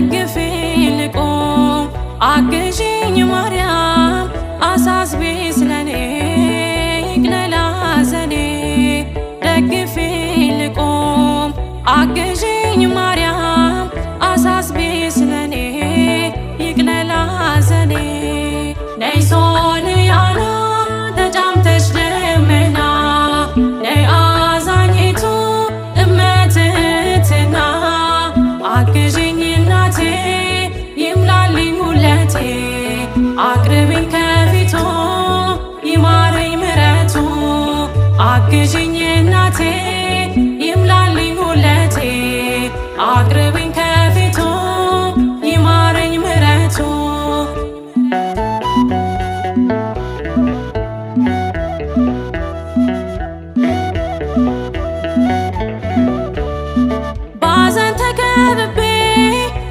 ደግፊኝ ልቁም አግዢኝ ማርያም አሳስቢ ስለኔ ይቅለል ሐዘኔ ደግፊኝ ልቁም አግዢኝ ማርያም አሳስቢ ስለኔ ይቅለል ሐዘኔ ነይ ሶልያና ተጫምተሽ ደመና ነይ አዛኝቱ እመትህትና አግዢኝ እናቴ ይምላልኝ ሁለቴ አቅርቢኝ ከፊቱ ይማረኝ ምሕረቱ አግዢኝ እናቴ